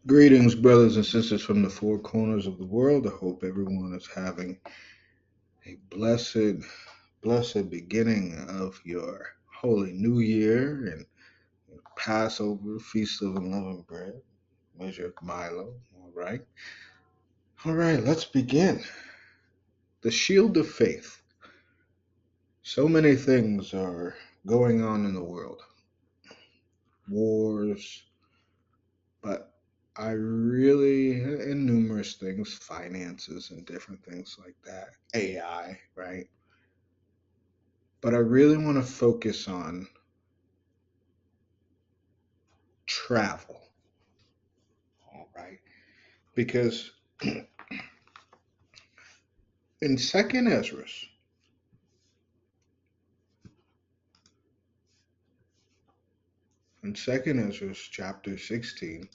Greetings, brothers and sisters from the four corners of the world. I hope everyone is having a blessed beginning of your Holy New Year and Passover, Feast of Unleavened Bread, measure of Milo. All right, let's begin. The shield of faith. So many things are going on in the world, wars, but I really, and numerous things, finances and different things like that, AI, right? But I really want to focus on travel, all right? Because in Second Ezra, chapter 16,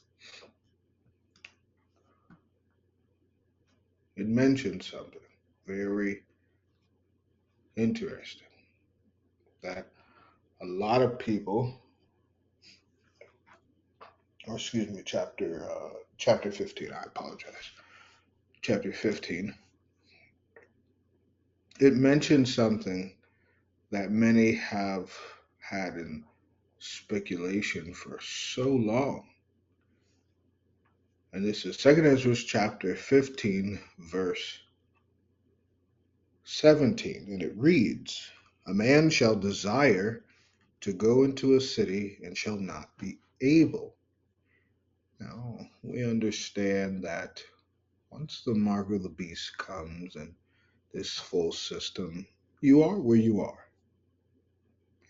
it mentions something very interesting that a lot of people, or excuse me, chapter 15, I apologize. Chapter 15, it mentions something that many have had in speculation for so long. And this is Second Ezra chapter 15, verse 17, and it reads, "A man shall desire to go into a city and shall not be able." Now, we understand that once the mark of the beast comes and this full system, you are where you are.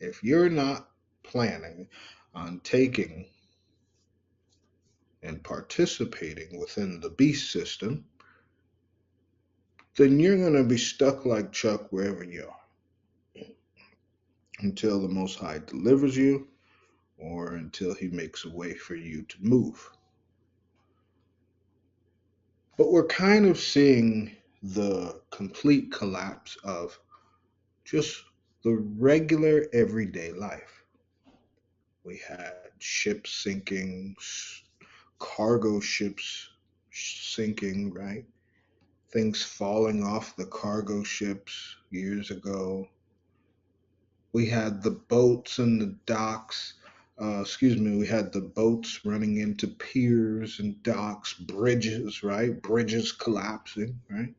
If you're not planning on taking and participating within the beast system, then you're going to be stuck like Chuck wherever you are until the Most High delivers you or until he makes a way for you to move. But we're kind of seeing the complete collapse of just the regular everyday life. We had ships sinking, cargo ships sinking, right? Things falling off the cargo ships years ago. We had the boats and the docks. We had the boats running into piers and docks, bridges, right? Bridges collapsing, right?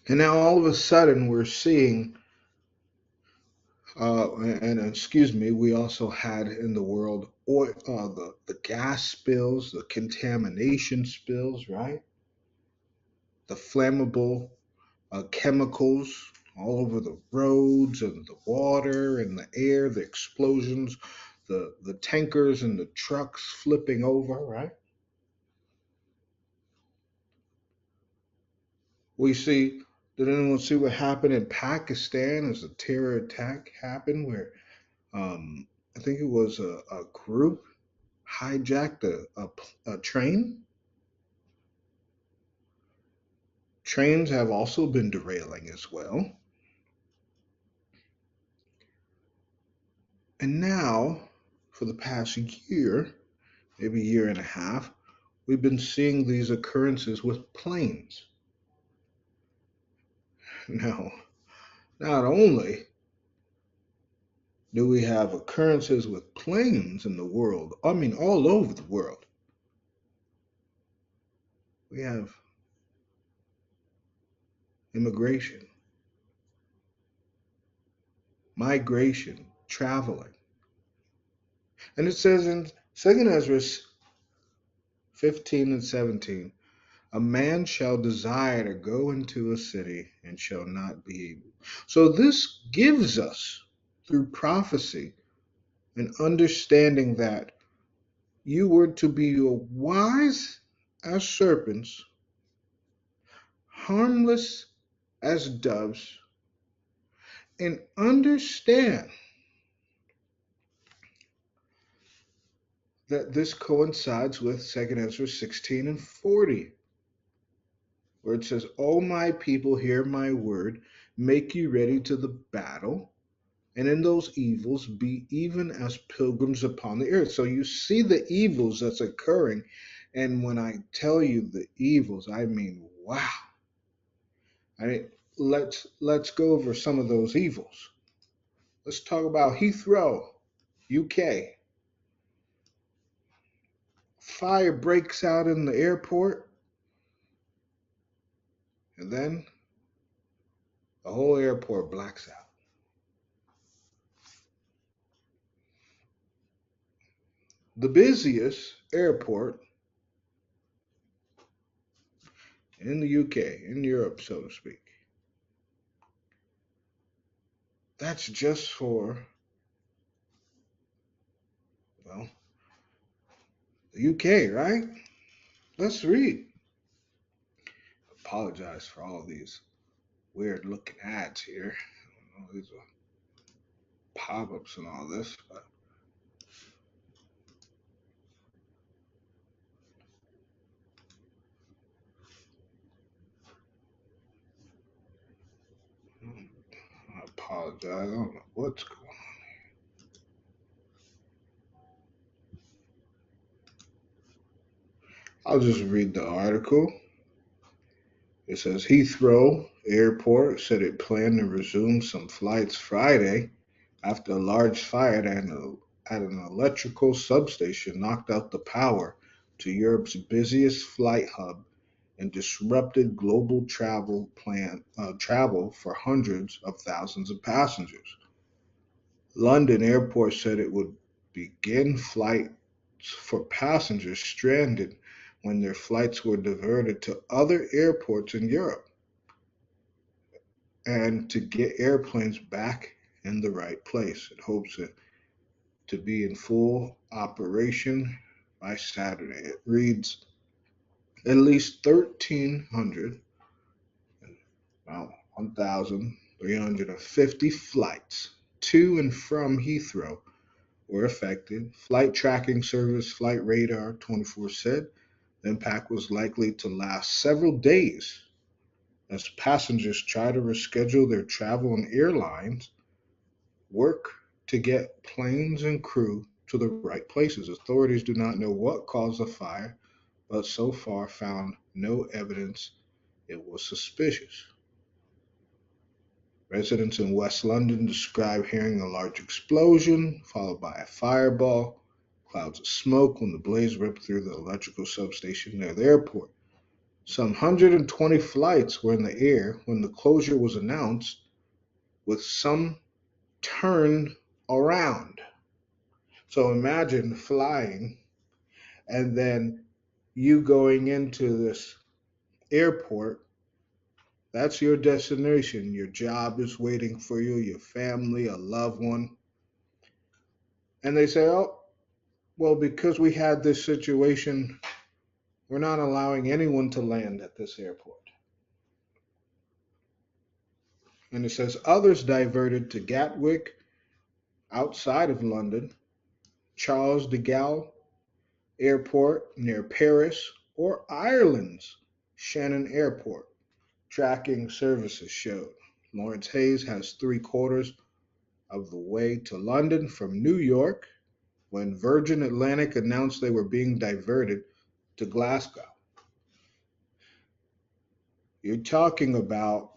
And now all of a sudden we're seeing, we also had in the world oil, the gas spills, the contamination spills, right? The flammable chemicals all over the roads and the water and the air, the explosions, the tankers and the trucks flipping over, right? We see, did anyone see what happened in Pakistan as a terror attack happened where I think it was a group hijacked a train? Trains have also been derailing as well. And now, for the past year, maybe year and a half, we've been seeing these occurrences with planes. Now, not only do we have occurrences with planes in the world, I mean, all over the world, we have immigration, migration, traveling. And it says in 2nd Ezra 15 and 17, "A man shall desire to go into a city and shall not be able." So this gives us, through prophecy, an understanding that you were to be wise as serpents, harmless as doves, and understand that this coincides with 2nd Ezra 16 and 40, where it says, "O my people, hear my word, make you ready to the battle, and in those evils be even as pilgrims upon the earth. So you see the evils that's occurring. And when I tell you the evils, I mean, wow. I mean, let's go over some of those evils. Let's talk about Heathrow, UK. Fire breaks out in the airport, and then the whole airport blacks out. The busiest airport in the UK, in Europe, so to speak. That's just for, well, the UK, right? Let's read. Apologize for all these weird looking ads here. All these pop ups and all this, but I apologize. I don't know what's going on. I'll just read the article. It says Heathrow Airport said it planned to resume some flights Friday after a large fire at an electrical substation knocked out the power to Europe's busiest flight hub and disrupted global travel for hundreds of thousands of passengers. London Airport said it would begin flights for passengers stranded when their flights were diverted to other airports in Europe and to get airplanes back in the right place. It hopes to be in full operation by Saturday. It reads at least 1,300, well, 1,350 flights to and from Heathrow were affected. Flight tracking service Flight Radar 24 said the impact was likely to last several days as passengers try to reschedule their travel, and airlines work to get planes and crew to the right places. Authorities do not know what caused the fire, but so far found no evidence it was suspicious. Residents in West London describe hearing a large explosion followed by a fireball, clouds of smoke when the blaze ripped through the electrical substation near the airport. Some 120 flights were in the air when the closure was announced, with some turned around. So imagine flying and then you going into this airport. That's your destination. Your job is waiting for you, your family, a loved one. And they say, oh, well, because we had this situation, we're not allowing anyone to land at this airport. And it says others diverted to Gatwick outside of London, Charles de Gaulle Airport near Paris, or Ireland's Shannon Airport. Tracking services showed. Lawrence Hayes has three-quarters of the way to London from New York when Virgin Atlantic announced they were being diverted to Glasgow. You're talking about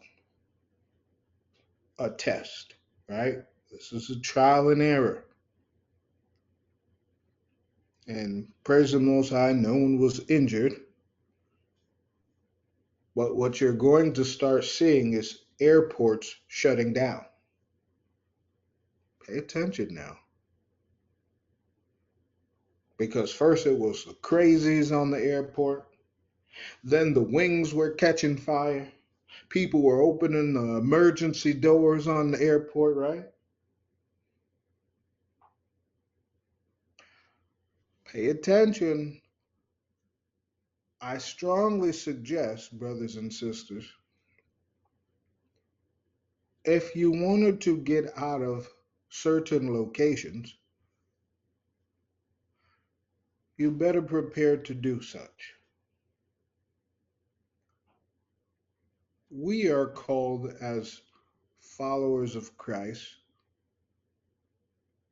a test, right? This is a trial and error. And praise the Most High, no one was injured. But what you're going to start seeing is airports shutting down. Pay attention now. Because first it was the crazies on the airport, then the wings were catching fire, people were opening the emergency doors on the airport, right? Pay attention. I strongly suggest, brothers and sisters, if you wanted to get out of certain locations, you better prepare to do such. We are called as followers of Christ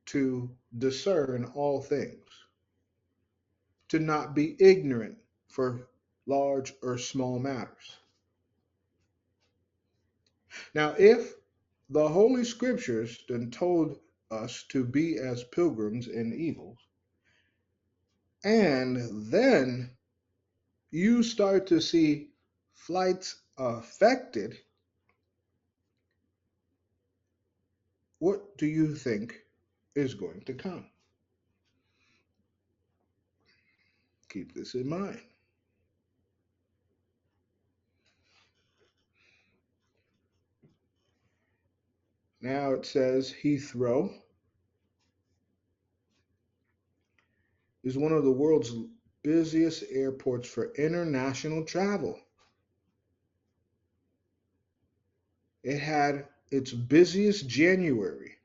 to discern all things, to not be ignorant for large or small matters. Now, if the Holy Scriptures then told us to be as pilgrims in evils, and then you start to see flights affected, what do you think is going to come? Keep this in mind. Now it says Heathrow is one of the world's busiest airports for international travel. It had its busiest January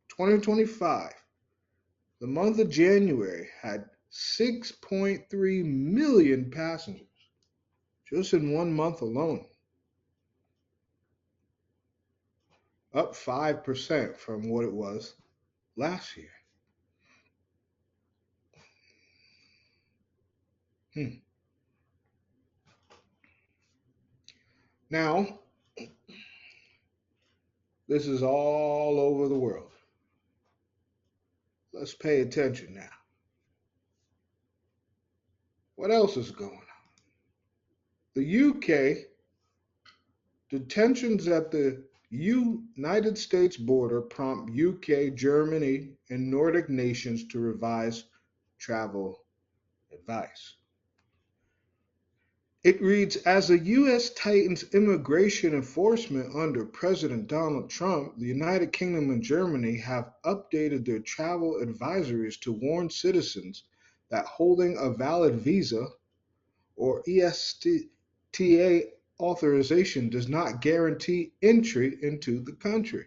2025. The month of January had 6.3 million passengers just in one month alone, up 5% from what it was last year. Hmm. Now, this is all over the world. Let's pay attention now. What else is going on? The UK, detentions at the United States border prompt UK, Germany, and Nordic nations to revise travel advice. It reads, as the U.S. tightens immigration enforcement under President Donald Trump, the United Kingdom and Germany have updated their travel advisories to warn citizens that holding a valid visa or ESTA authorization does not guarantee entry into the country.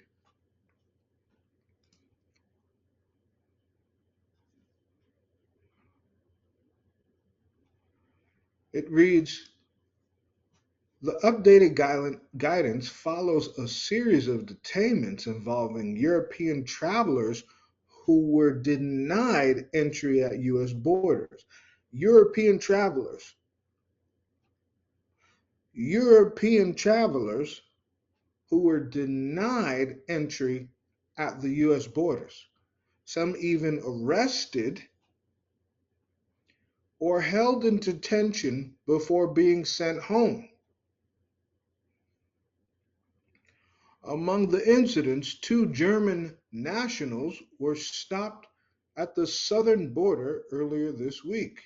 It reads, the updated guidance follows a series of detainments involving European travelers who were denied entry at U.S. borders. European travelers, European travelers who were denied entry at the U.S. borders. Some even arrested or held in detention before being sent home. Among the incidents, two German nationals were stopped at the southern border earlier this week.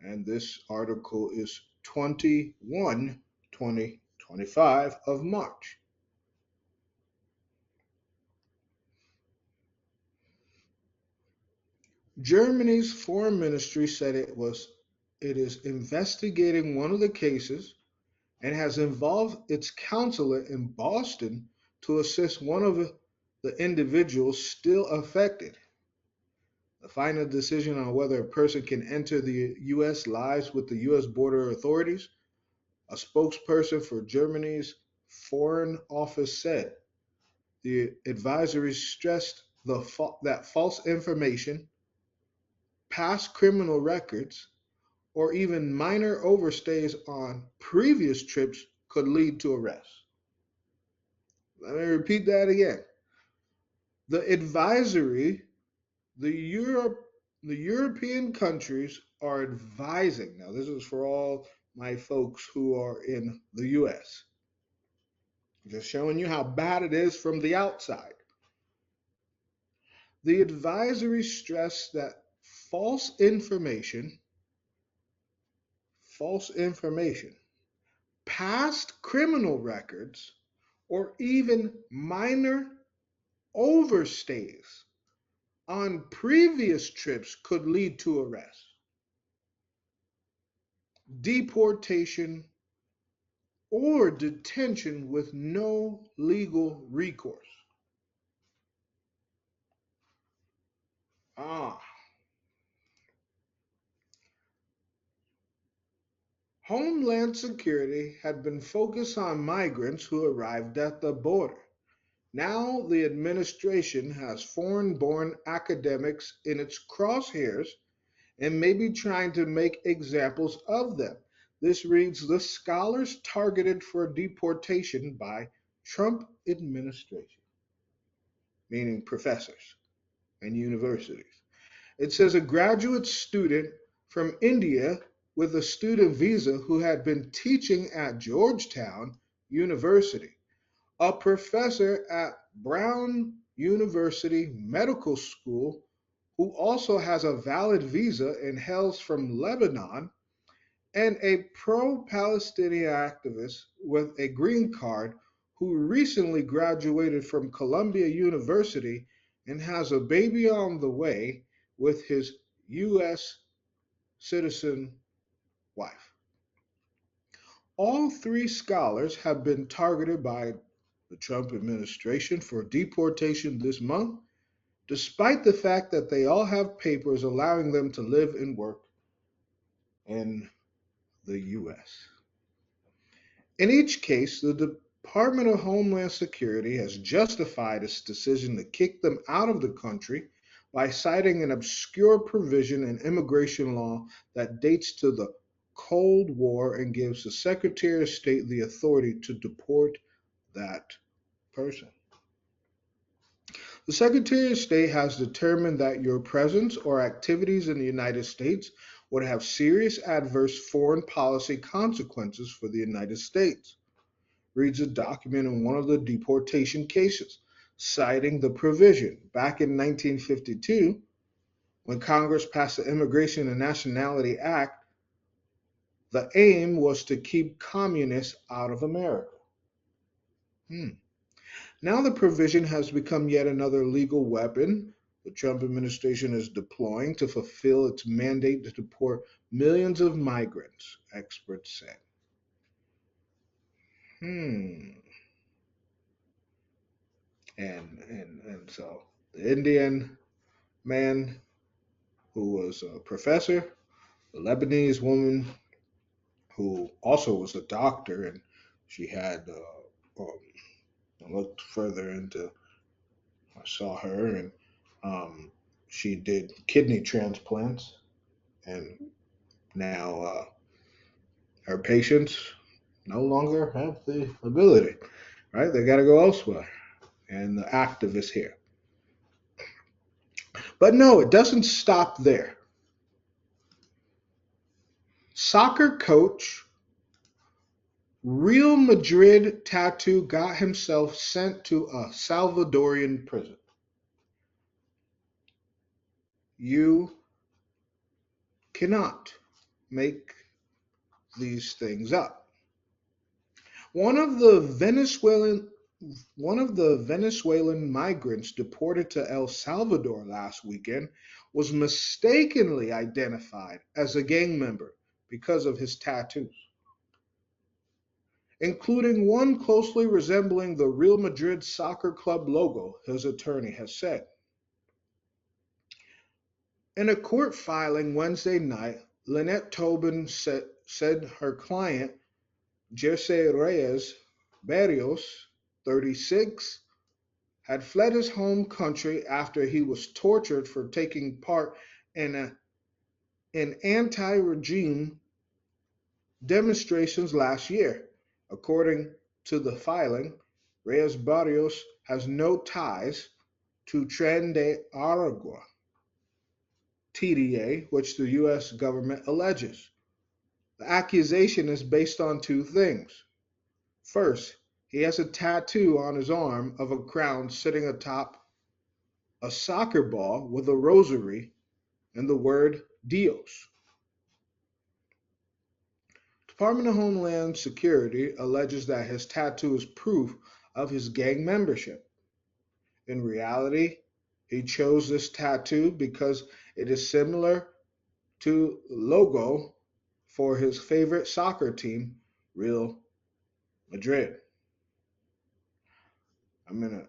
And this article is 21 2025 of March. Germany's foreign ministry said it is investigating one of the cases and has involved its consulate in Boston to assist one of the individuals still affected. The final decision on whether a person can enter the U.S. lies with the U.S. border authorities, a spokesperson for Germany's Foreign Office said. The advisory stressed that false information, past criminal records, or even minor overstays on previous trips could lead to arrest. Let me repeat that again. The advisory, the Europe, the European countries are advising. Now, this is for all my folks who are in the U.S. Just showing you how bad it is from the outside. The advisory stressed that false information, false information, past criminal records, or even minor overstays on previous trips could lead to arrest, deportation, or detention with no legal recourse. Ah, Homeland Security had been focused on migrants who arrived at the border, Now the administration has foreign born academics in its crosshairs and may be trying to make examples of them. This reads the scholars targeted for deportation by Trump administration, meaning professors and universities. It says a graduate student from India with a student visa who had been teaching at Georgetown University, a professor at Brown University Medical School who also has a valid visa and hails from Lebanon, and a pro Palestinian activist with a green card who recently graduated from Columbia University and has a baby on the way with his U.S. citizen wife. All three scholars have been targeted by the Trump administration for deportation this month, despite the fact that they all have papers allowing them to live and work in the U.S. In each case, the Department of Homeland Security has justified its decision to kick them out of the country by citing an obscure provision in immigration law that dates to the Cold War and gives the Secretary of State the authority to deport that person. The Secretary of State has determined that your presence or activities in the United States would have serious adverse foreign policy consequences for the United States, reads a document in one of the deportation cases, citing the provision. Back in 1952, when Congress passed the Immigration and Nationality Act, the aim was to keep communists out of America. Hmm. Now the provision has become yet another legal weapon the Trump administration is deploying to fulfill its mandate to deport millions of migrants, experts said. Hmm. And so the Indian man who was a professor, a Lebanese woman who also was a doctor, and she had I looked further into. I saw her, and um, she did kidney transplants, and now her patients no longer have the ability. Right? They got to go elsewhere, and the activists here. But no, it doesn't stop there. Soccer coach Real Madrid tattoo got himself sent to a Salvadorian prison. You cannot make these things up. One of the Venezuelan one of the Venezuelan migrants deported to El Salvador last weekend was mistakenly identified as a gang member because of his tattoos, including one closely resembling the Real Madrid soccer club logo, his attorney has said. In a court filing Wednesday night, Lynette Tobin said her client, Jesse Reyes Barrios, 36, had fled his home country after he was tortured for taking part in anti-regime demonstrations last year. According to the filing, Reyes Barrios has no ties to Tren de Aragua, TDA, which the U.S. government alleges. The accusation is based on two things. First, he has a tattoo on his arm of a crown sitting atop a soccer ball with a rosary and the word Dios. Department of Homeland Security alleges that his tattoo is proof of his gang membership. In reality, he chose this tattoo because it is similar to the logo for his favorite soccer team, Real Madrid. I'm going to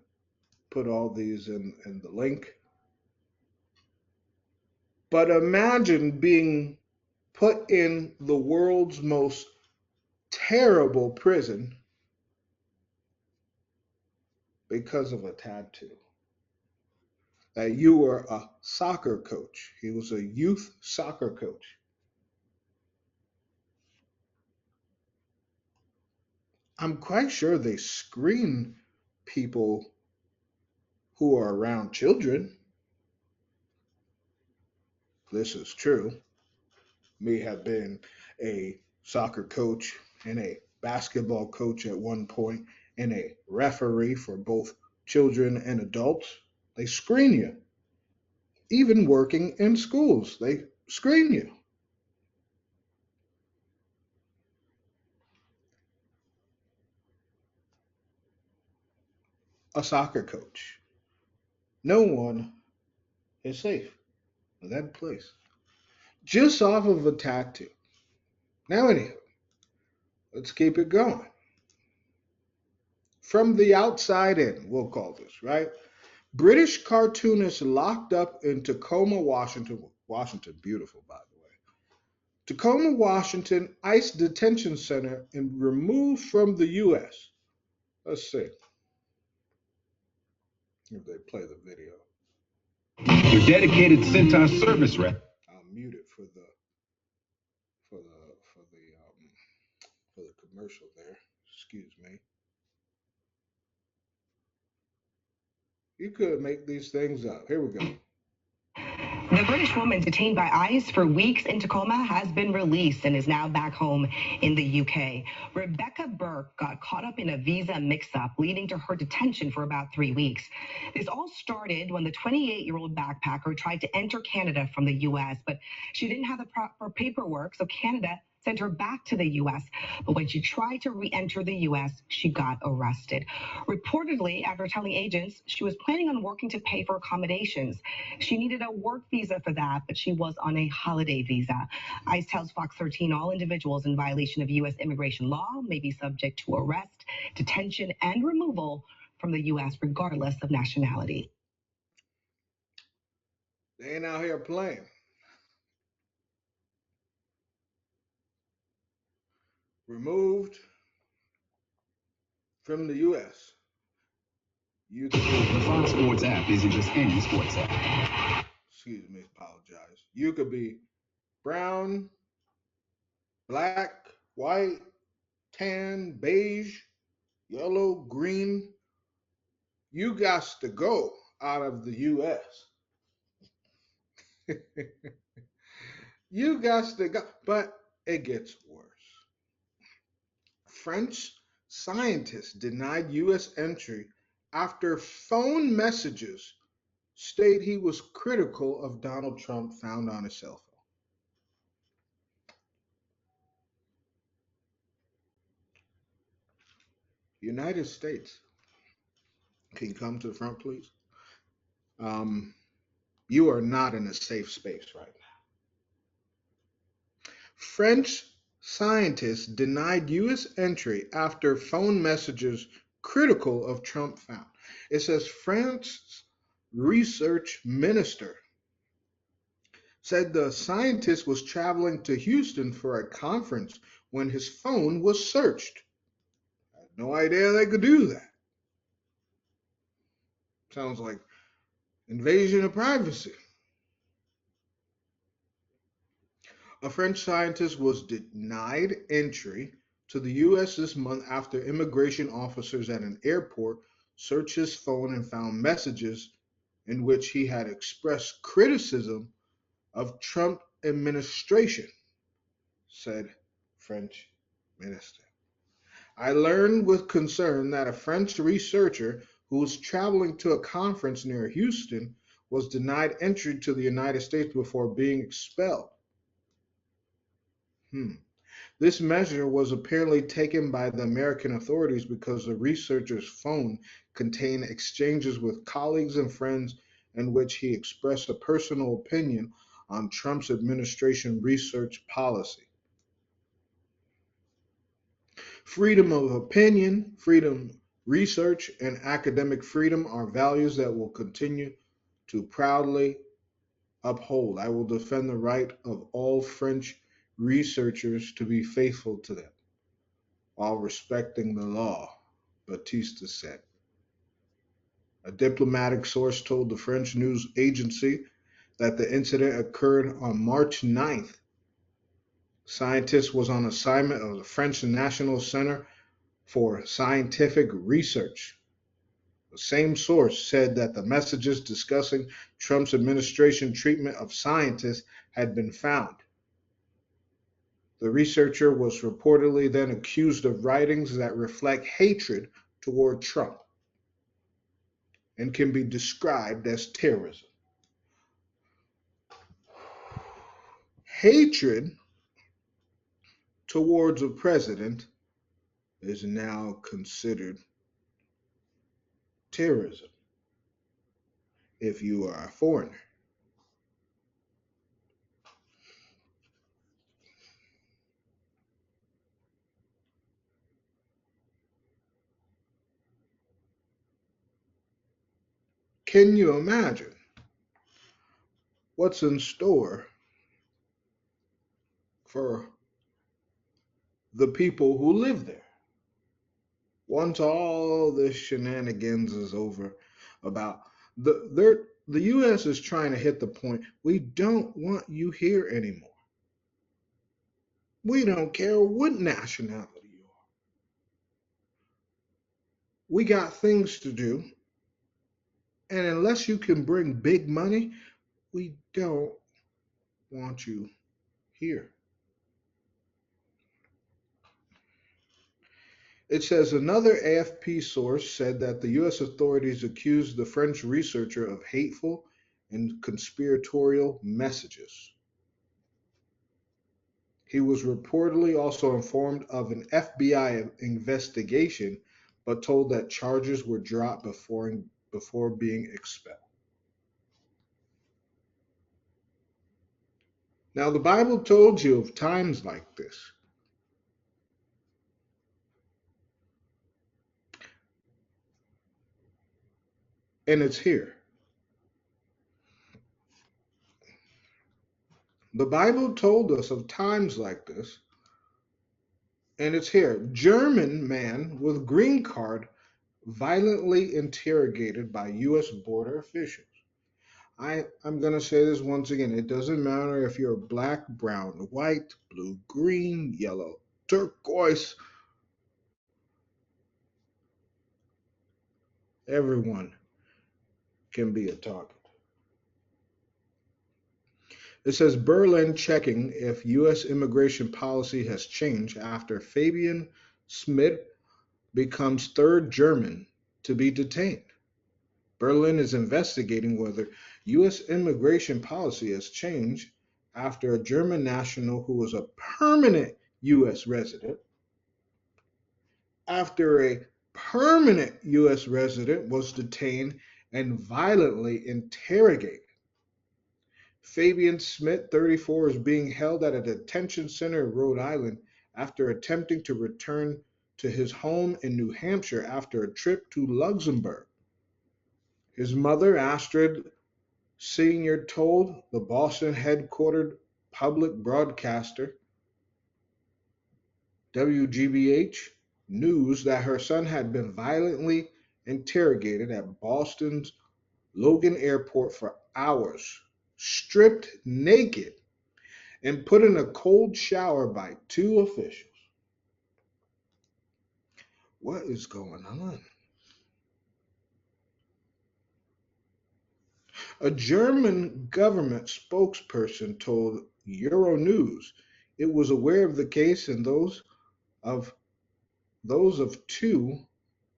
put all these in the link. But imagine being put in the world's most terrible prison because of a tattoo. That you were a soccer coach. He was a youth soccer coach. I'm quite sure they screen people who are around children. This is true. Me have been a soccer coach and a basketball coach at one point and a referee for both children and adults. They screen you. Even working in schools, they screen you. A soccer coach. No one is safe in that place. Just off of a tattoo. Now, anyhow, let's keep it going. From the outside in, we'll call this, right? British cartoonist locked up in Tacoma, Washington. Washington, beautiful, by the way. Tacoma, Washington ICE detention center and removed from the U.S. Let's see if they play the video. Your dedicated Cintas service rep. I'll mute it for the for the for the for the commercial there. Excuse me. You could make these things up. Here we go. The British woman detained by ICE for weeks in Tacoma has been released and is now back home in the UK. Rebecca Burke got caught up in a visa mix-up, leading to her detention for about 3 weeks. This all started when the 28-year-old backpacker tried to enter Canada from the US, but she didn't have the proper paperwork, so Canada sent her back to the U.S. But when she tried to re-enter the U.S., she got arrested. Reportedly, after telling agents she was planning on working to pay for accommodations, she needed a work visa for that, but she was on a holiday visa. ICE tells Fox 13 all individuals in violation of U.S. immigration law may be subject to arrest, detention, and removal from the U.S. regardless of nationality. They ain't out here playing. Removed from the U.S. You could The Fox Sports app isn't just any sports app. Excuse me, apologize. You could be brown, black, white, tan, beige, yellow, green. You got to go out of the U.S. You got to go. But it gets worse. French scientists denied U.S. entry after phone messages state he was critical of Donald Trump found on his cell phone. United States, can you come to the front, please? You are not in a safe space right now. French scientists denied U.S. entry after phone messages critical of Trump found. It says France's research minister said the scientist was traveling to Houston for a conference when his phone was searched. I had no idea they could do that. Sounds like invasion of privacy. A French scientist was denied entry to the U.S. this month after immigration officers at an airport searched his phone and found messages in which he had expressed criticism of Trump administration, said French minister. I learned with concern that a French researcher who was traveling to a conference near Houston was denied entry to the United States before being expelled. This measure was apparently taken by the American authorities because the researcher's phone contained exchanges with colleagues and friends in which he expressed a personal opinion on Trump's administration research policy. Freedom of opinion, freedom research, and academic freedom are values that will continue to proudly uphold. I will defend the right of all French researchers to be faithful to them while respecting the law, Batista said. A diplomatic source told the French news agency that the incident occurred on March 9th. Scientist was on assignment of the French National Center for Scientific Research. The same source said that the messages discussing Trump's administration treatment of scientists had been found. The researcher was reportedly then accused of writings that reflect hatred toward Trump and can be described as terrorism. Hatred towards a president is now considered terrorism if you are a foreigner. Can you imagine what's in store for the people who live there once all this shenanigans is over about the US is trying to hit the point, we don't want you here anymore. We don't care what nationality you are. We got things to do, and unless you can bring big money, we don't want you here. It says another AFP source said that the US authorities accused the French researcher of hateful and conspiratorial messages. He was reportedly also informed of an FBI investigation, but told that charges were dropped before being expelled. Now, the Bible told you of times like this. And it's here. The Bible told us of times like this, and it's here. German man with green card violently interrogated by U.S. border officials. I'm going to say this once again. It doesn't matter if you're black, brown, white, blue, green, yellow, turquoise. Everyone can be a target. It says Berlin checking if U.S. immigration policy has changed after Fabian Schmidt becomes third German to be detained. Berlin is investigating whether U.S. immigration policy has changed after a German national who was a permanent U.S. resident, was detained and violently interrogated. Fabian Schmidt, 34, is being held at a detention center in Rhode Island after attempting to return to his home in New Hampshire after a trip to Luxembourg. His mother, Astrid Sr., told the Boston headquartered public broadcaster WGBH News that her son had been violently interrogated at Boston's Logan Airport for hours, stripped naked, and put in a cold shower by two officials. What is going on? A German government spokesperson told Euronews it was aware of the case and those of two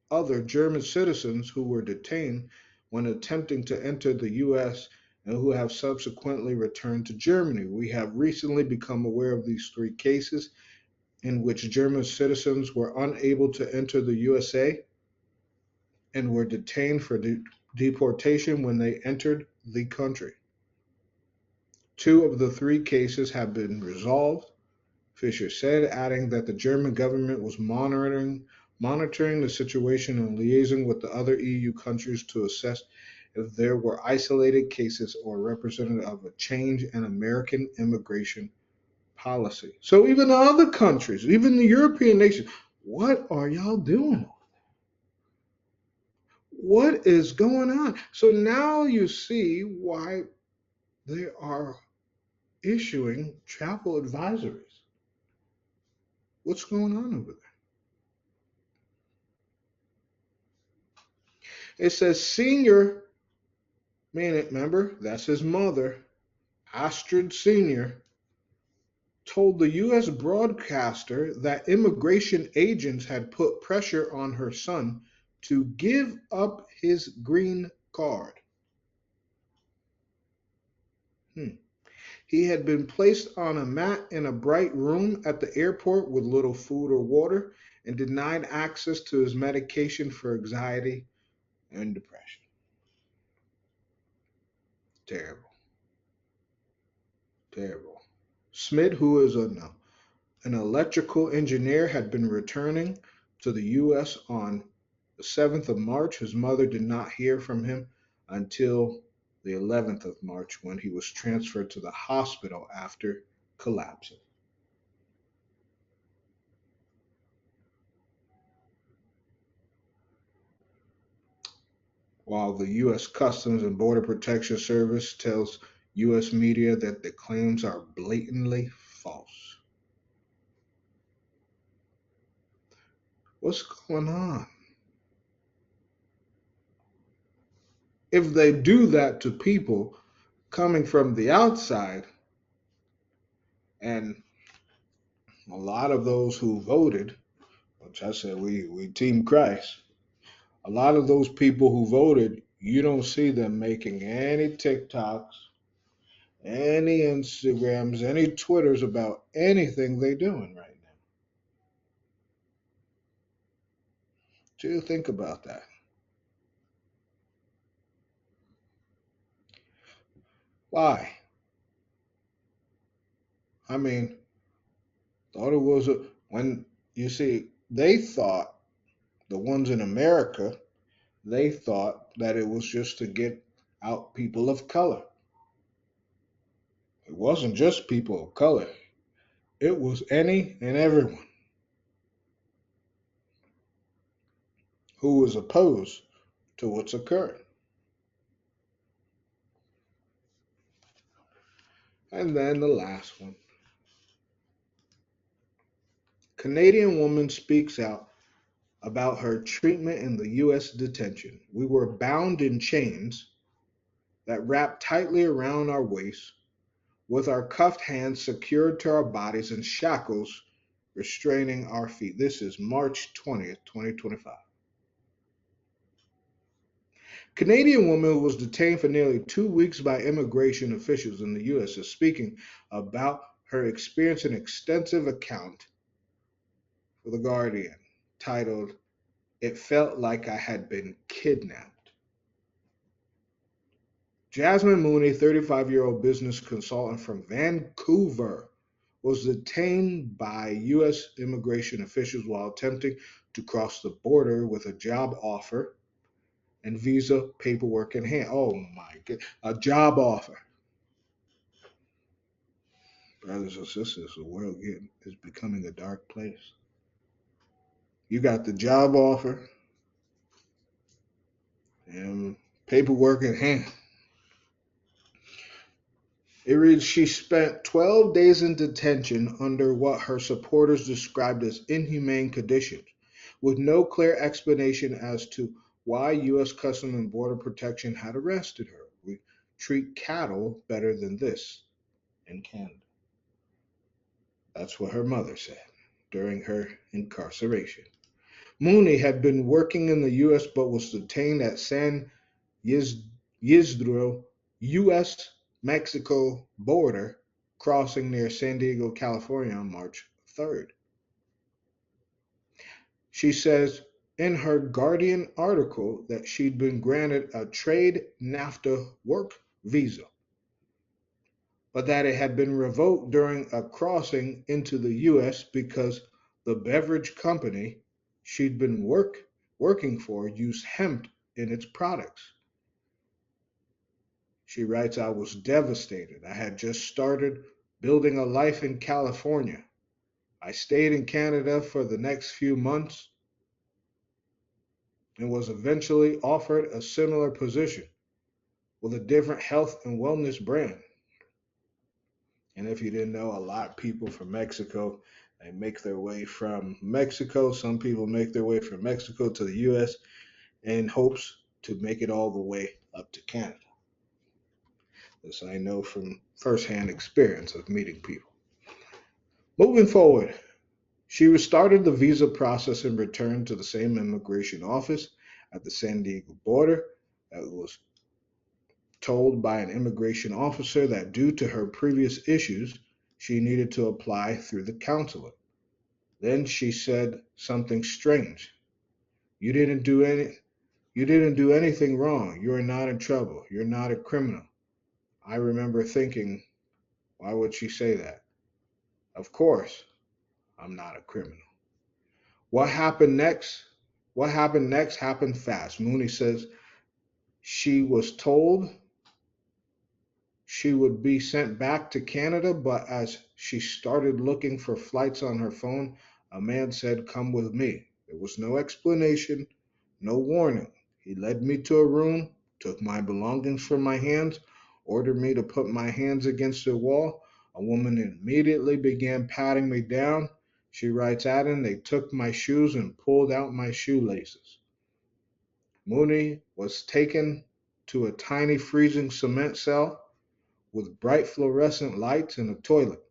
other German citizens who were detained when attempting to enter the US and who have subsequently returned to Germany. We have recently become aware of these three cases in which German citizens were unable to enter the USA and were detained for deportation when they entered the country. Two of the three cases have been resolved, Fisher said, adding that the German government was monitoring the situation and liaising with the other EU countries to assess if there were isolated cases or representative of a change in American immigration policy. So even the other countries, even the European nations, what are y'all doing? What is going on? So now you see why they are issuing travel advisories. What's going on over there? It says senior minute member, that's his mother, Astrid Sr., told the U.S. broadcaster that immigration agents had put pressure on her son to give up his green card. Hmm. He had been placed on a mat in a bright room at the airport with little food or water and denied access to his medication for anxiety and depression. Terrible, terrible. Smith, who is an electrical engineer, had been returning to the U.S. on the 7th of March. His mother did not hear from him until the 11th of March when he was transferred to the hospital after collapsing. While the U.S. Customs and Border Protection Service tells U.S. media that the claims are blatantly false. What's going on? If they do that to people coming from the outside, and a lot of those who voted, which I said we team Christ, a lot of those people who voted, you don't see them making any TikToks, any Instagrams, any Twitters about anything they're doing right now. Do you think about that? Why? I mean, thought it was when you see they thought the ones in America, they thought that it was just to get out people of color. It wasn't just people of color. It was any and everyone who was opposed to what's occurring. And then the last one. Canadian woman speaks out about her treatment in the US detention. We were bound in chains that wrapped tightly around our waists, with our cuffed hands secured to our bodies and shackles restraining our feet. This is March 20th, 2025. Canadian woman who was detained for nearly 2 weeks by immigration officials in the US is speaking about her experience in an extensive account for The Guardian titled, "It Felt Like I Had Been Kidnapped." Jasmine Mooney, 35-year-old business consultant from Vancouver, was detained by U.S. immigration officials while attempting to cross the border with a job offer and visa paperwork in hand. Oh my God, a job offer. Brothers and sisters, the world is becoming a dark place. You got the job offer and paperwork in hand. It reads she spent 12 days in detention under what her supporters described as inhumane conditions, with no clear explanation as to why U.S. Customs and Border Protection had arrested her. We treat cattle better than this in Canada. That's what her mother said during her incarceration. Mooney had been working in the U.S. but was detained at San Ysidro, U.S. Mexico border, crossing near San Diego, California on March 3rd. She says in her Guardian article that she'd been granted a trade NAFTA work visa, but that it had been revoked during a crossing into the U.S. because the beverage company she'd been working for used hemp in its products. She writes, I was devastated. I had just started building a life in California. I stayed in Canada for the next few months. and was eventually offered a similar position with a different health and wellness brand. And if you didn't know, a lot of people from Mexico, they make their way from Mexico. Some people make their way from Mexico to the US in hopes to make it all the way up to Canada. This I know from firsthand experience of meeting people. Moving forward, she restarted the visa process and returned to the same immigration office at the San Diego border that was told by an immigration officer that due to her previous issues, she needed to apply through the consulate. Then she said something strange. You didn't do any you didn't do anything wrong. You are not in trouble. You're not a criminal. I remember thinking, why would she say that? Of course, I'm not a criminal. What happened next? What happened next happened fast. Mooney says she was told she would be sent back to Canada, but as she started looking for flights on her phone, a man said, "Come with me." There was no explanation, no warning. He led me to a room, took my belongings from my hands, ordered me to put my hands against the wall. A woman immediately began patting me down. She writes, "Adam, they took my shoes and pulled out my shoelaces." Mooney was taken to a tiny freezing cement cell with bright fluorescent lights and a toilet.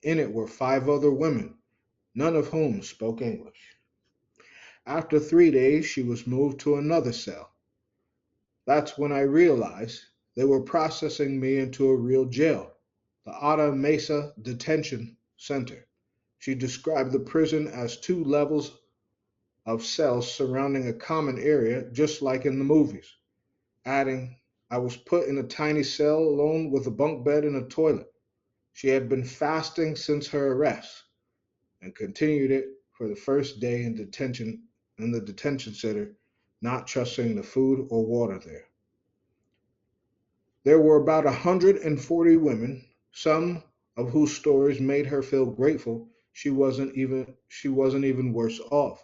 In it were 5 other women, none of whom spoke English. After 3 days, she was moved to another cell. That's when I realized they were processing me into a real jail, the Ada Mesa Detention Center. She described the prison as 2 levels of cells surrounding a common area, just like in the movies, adding, I was put in a tiny cell alone with a bunk bed and a toilet. She had been fasting since her arrest and continued it for the first day in the detention center, not trusting the food or water there. There were about 140 women, some of whose stories made her feel grateful she wasn't even worse off.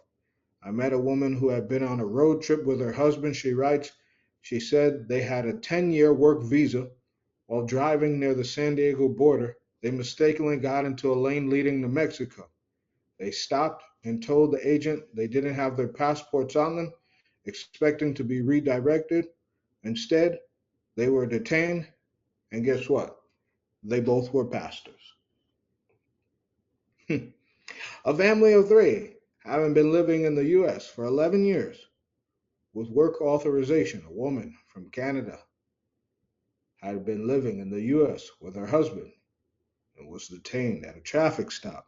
I met a woman who had been on a road trip with her husband. She writes, she said they had a 10-year work visa. While driving near the San Diego border, they mistakenly got into a lane leading to Mexico. They stopped and told the agent they didn't have their passports on them, expecting to be redirected. Instead, they were detained, and guess what? They both were pastors. A family of 3, having been living in the US for 11 years with work authorization, a woman from Canada had been living in the US with her husband and was detained at a traffic stop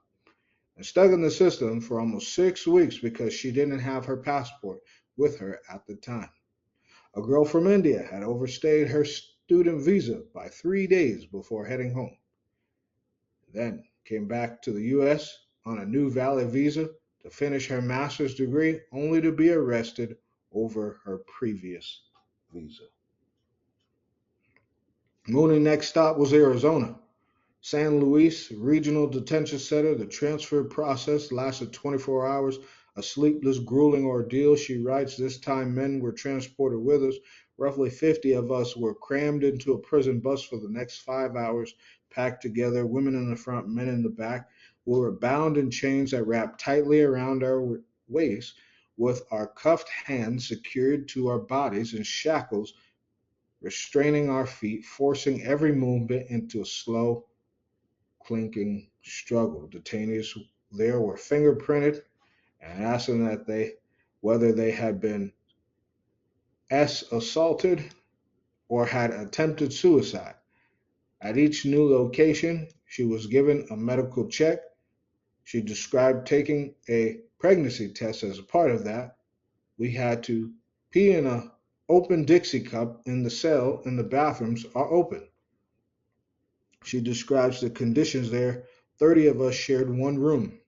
and stuck in the system for almost 6 weeks because she didn't have her passport with her at the time. A girl from India had overstayed her student visa by 3 days before heading home, then came back to the US on a new valid visa to finish her master's degree, only to be arrested over her previous visa. Mooney's next stop was Arizona. San Luis Regional Detention Center. The transfer process lasted 24 hours, a sleepless, grueling ordeal. She writes, this time men were transported with us. Roughly 50 of us were crammed into a prison bus for the next 5 hours, packed together, women in the front, men in the back. We were bound in chains that wrapped tightly around our waists, with our cuffed hands secured to our bodies and shackles restraining our feet, forcing every movement into a slow, clinking struggle. Detainees there were fingerprinted and asking that whether they had been assaulted or had attempted suicide. At each new location, she was given a medical check. She described taking a pregnancy test as a part of that. We had to pee in an open Dixie cup in the cell, and the bathrooms are open. She describes the conditions there. 30 of us shared one room.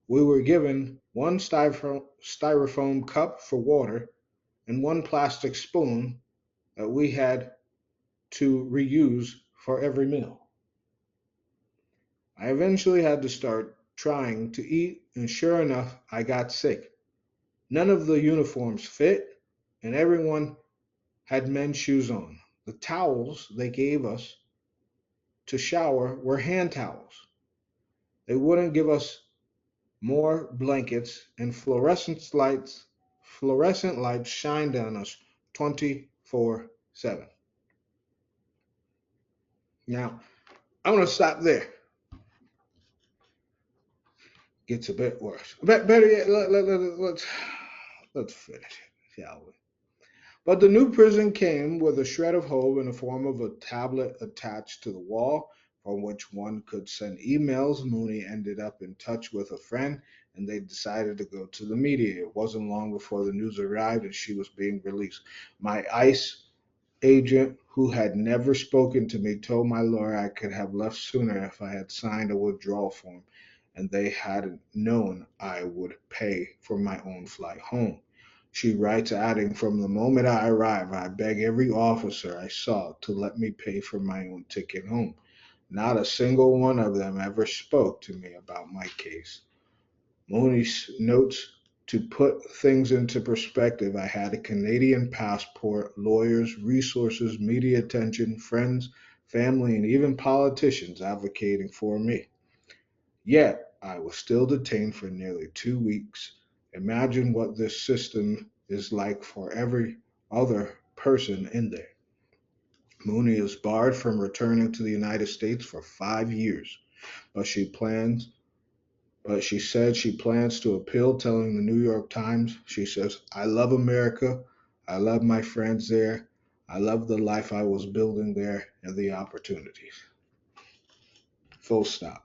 We were given one styrofoam cup for water and one plastic spoon that we had to reuse for every meal. I eventually had to start trying to eat, and sure enough, I got sick. None of the uniforms fit, and everyone had men's shoes on. The towels they gave us to shower were hand towels. They wouldn't give us more blankets, and fluorescent lights shined on us 24/7. Now, I'm going to stop there. Gets a bit worse. Better yet, let's finish it, shall we? But the new prison came with a shred of hope in the form of a tablet attached to the wall from which one could send emails. Mooney ended up in touch with a friend and they decided to go to the media. It wasn't long before the news arrived and she was being released. My ICE agent, who had never spoken to me, told my lawyer I could have left sooner if I had signed a withdrawal form and they hadn't known I would pay for my own flight home. She writes, adding, from the moment I arrive, I beg every officer I saw to let me pay for my own ticket home. Not a single one of them ever spoke to me about my case. Mooney notes, to put things into perspective, I had a Canadian passport, lawyers, resources, media attention, friends, family, and even politicians advocating for me. Yet, I was still detained for nearly 2 weeks. Imagine what this system is like for every other person in there. Mooney is barred from returning to the United States for 5 years, but she said she plans to appeal, telling the New York Times, she says, I love America. I love my friends there. I love the life I was building there and the opportunities. Full stop.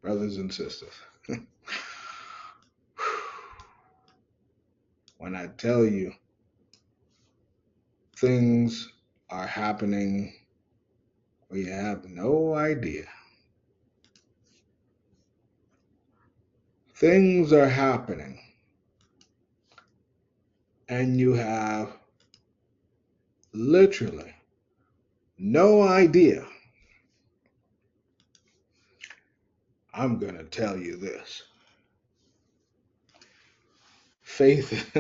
Brothers and sisters. When I tell you things are happening where you have no idea. Things are happening and you have literally no idea. I'm going to tell you this. Faith,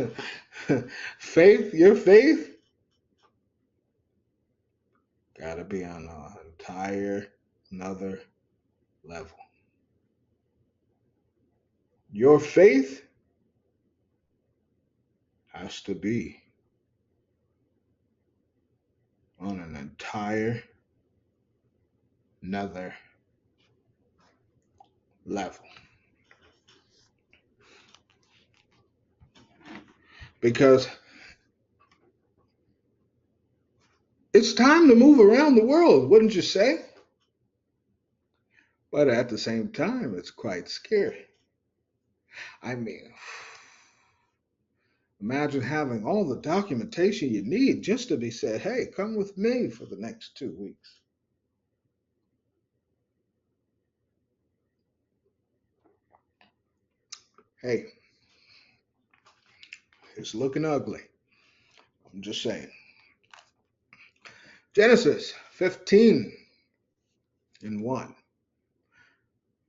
your faith got to be on an entire another level. Your faith has to be on an entire another level. Because it's time to move around the world, wouldn't you say? But at the same time, it's quite scary. I mean, imagine having all the documentation you need just to be said, hey, come with me for the next 2 weeks. Hey, it's looking ugly. I'm just saying. Genesis 15 and 1.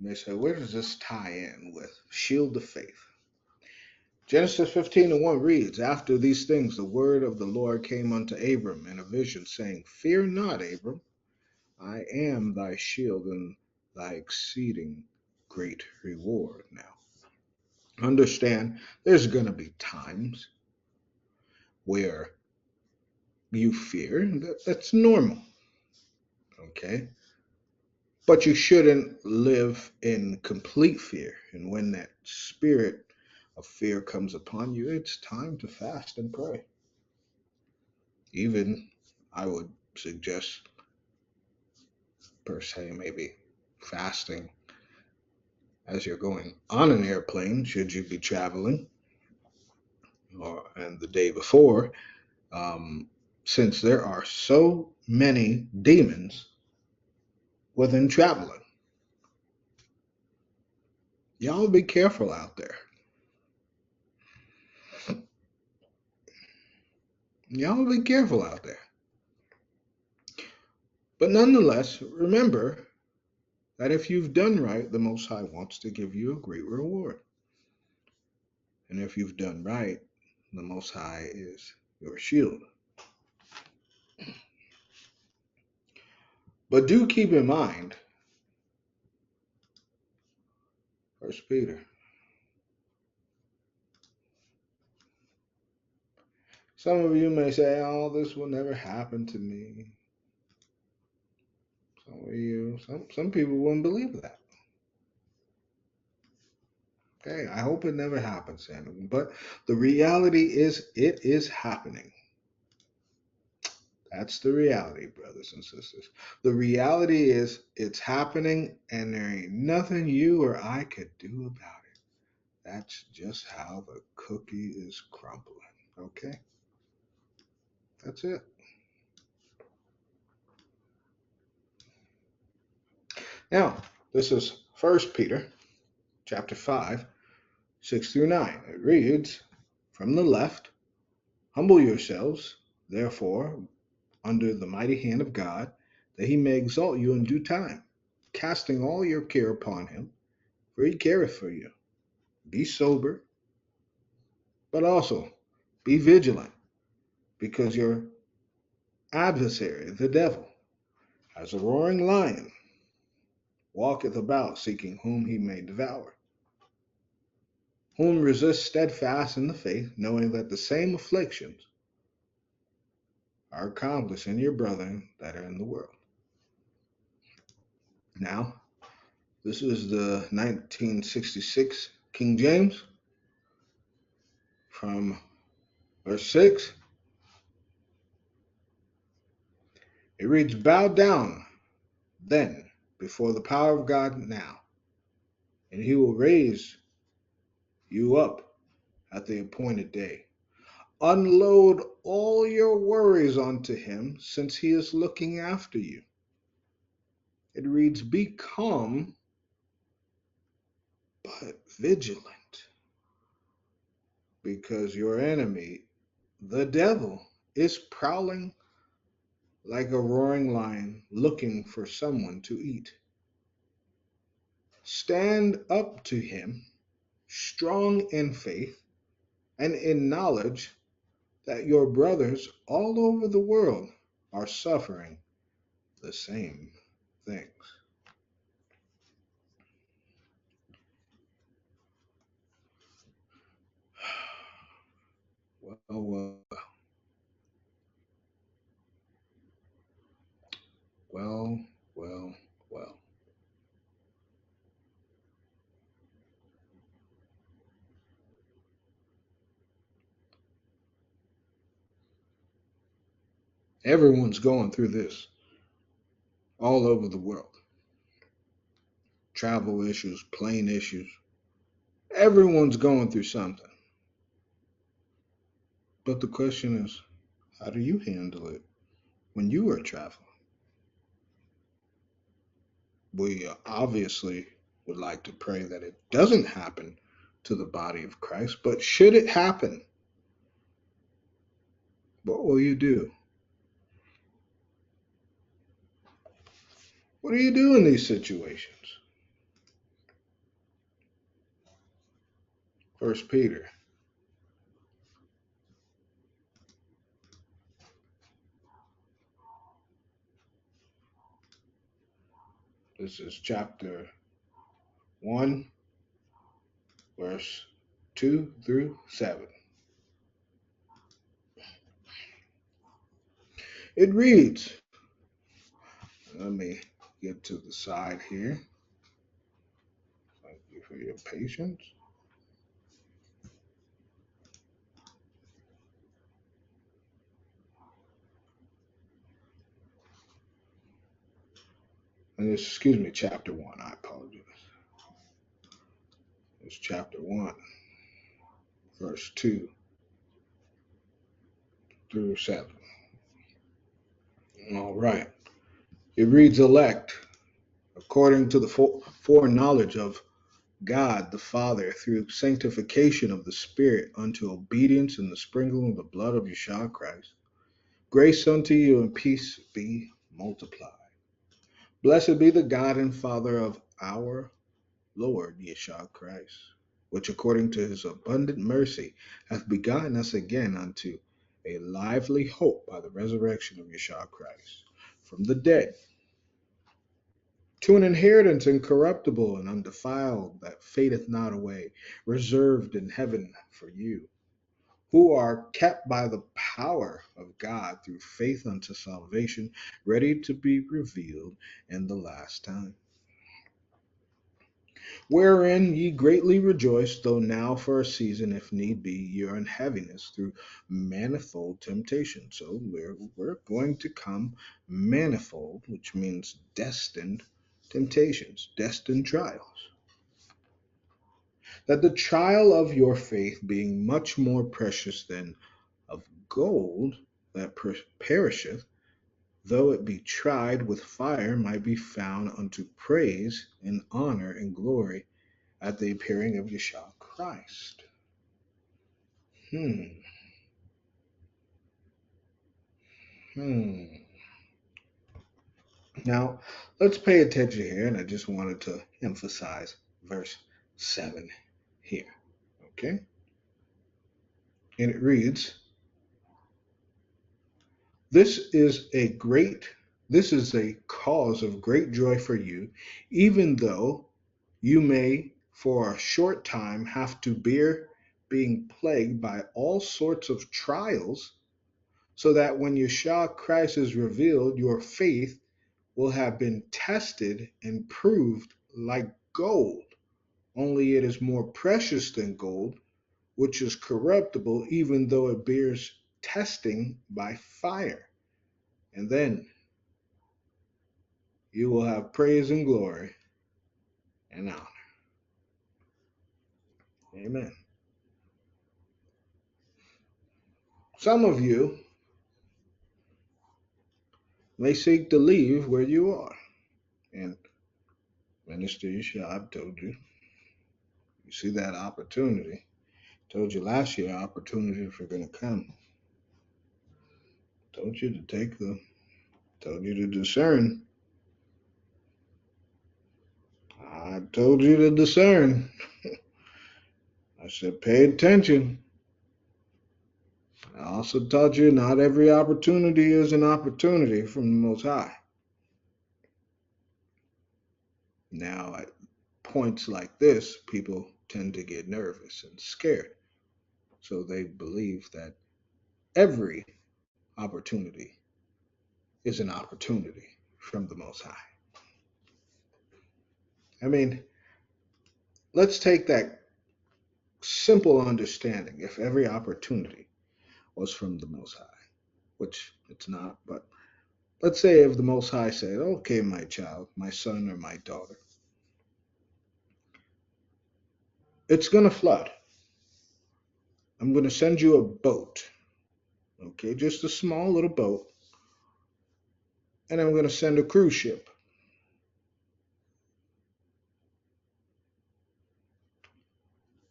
And they say, where does this tie in with shield of faith? Genesis 15 and 1 reads, after these things the word of the Lord came unto Abram in a vision, saying, fear not, Abram, I am thy shield and thy exceeding great reward. Now, understand there's going to be times where you fear. That's normal. Okay? But you shouldn't live in complete fear. And when that spirit of fear comes upon you, it's time to fast and pray. Even, I would suggest, per se, maybe fasting as you're going on an airplane, should you be traveling, and the day before, since there are so many demons within traveling. Y'all be careful out there. Y'all be careful out there. But nonetheless, remember that if you've done right, the Most High wants to give you a great reward. And if you've done right, the Most High is your shield. But do keep in mind, First Peter. Some of you may say, "Oh, this will never happen to me." Some people wouldn't believe that. Okay, I hope it never happens, Sandra. But the reality is, it is happening. That's the reality, brothers and sisters. The reality is, it's happening, and there ain't nothing you or I could do about it. That's just how the cookie is crumbling. Okay? That's it. Now, this is 1 Peter chapter 5, 6 through 9. It reads, "From the left, humble yourselves, therefore, under the mighty hand of God, that he may exalt you in due time, casting all your care upon him, for he careth for you. Be sober, but also be vigilant, because your adversary, the devil, as a roaring lion, walketh about seeking whom he may devour. Whom resist steadfast in the faith, knowing that the same afflictions are accomplished in your brethren that are in the world." Now, this is the 1966 King James from verse 6. It reads, "Bow down then before the power of God now, and he will raise you up at the appointed day. Unload all your worries onto him, since he is looking after you." It reads, "Be calm, but vigilant, because your enemy, the devil, is prowling like a roaring lion, looking for someone to eat. Stand up to him, strong in faith and in knowledge that your brothers all over the world are suffering the same things." Well, well, well, well. Everyone's going through this all over the world. Travel issues, plane issues. Everyone's going through something. But the question is, how do you handle it when you are traveling? We obviously would like to pray that it doesn't happen to the body of Christ, but should it happen, what will you do? What do you do in these situations? First Peter. This is chapter 1, verse 2 through 7. It reads, let me get to the side here. Thank you for your patience. And this, excuse me, chapter 1. I apologize. It's chapter 1, verse 2 through 7. All right. It reads, "Elect according to the foreknowledge of God the Father, through sanctification of the Spirit, unto obedience and the sprinkling of the blood of Yeshua Christ. Grace unto you and peace be multiplied. Blessed be the God and Father of our Lord Yeshua Christ, which according to his abundant mercy hath begotten us again unto a lively hope by the resurrection of Yeshua Christ from the dead, to an inheritance incorruptible and undefiled, that fadeth not away, reserved in heaven for you, who are kept by the power of God through faith unto salvation, ready to be revealed in the last time. Wherein ye greatly rejoice, though now for a season, if need be, ye are in heaviness through manifold temptation. So we're going to come manifold, which means destined temptations, destined trials. That the trial of your faith, being much more precious than of gold that perisheth, though it be tried with fire, might be found unto praise and honor and glory at the appearing of Yeshua Christ. Hmm. Hmm. Now, let's pay attention here, and I just wanted to emphasize verse 7 here. Okay? And it reads, This is a great, this is a cause of great joy for you, even though you may for a short time have to bear being plagued by all sorts of trials, so that when Yeshua Christ is revealed, your faith will have been tested and proved like gold, only it is more precious than gold, which is corruptible, even though it bears testing by fire. And then you will have praise and glory and honor. Amen. Some of you may seek to leave where you are. And Minister Yeshua, I've told you, you see that opportunity. Told you last year opportunities were going to come. Told you to told you to discern. I told you to discern. I said pay attention. I also taught you not every opportunity is an opportunity from the Most High. Now, at points like this, people tend to get nervous and scared. So they believe that every opportunity is an opportunity from the Most High. I mean, let's take that simple understanding. If every opportunity was from the Most High, which it's not, but let's say if the Most High said, okay, my child, my son or my daughter, it's going to flood. I'm going to send you a boat, okay, just a small little boat, and I'm going to send a cruise ship.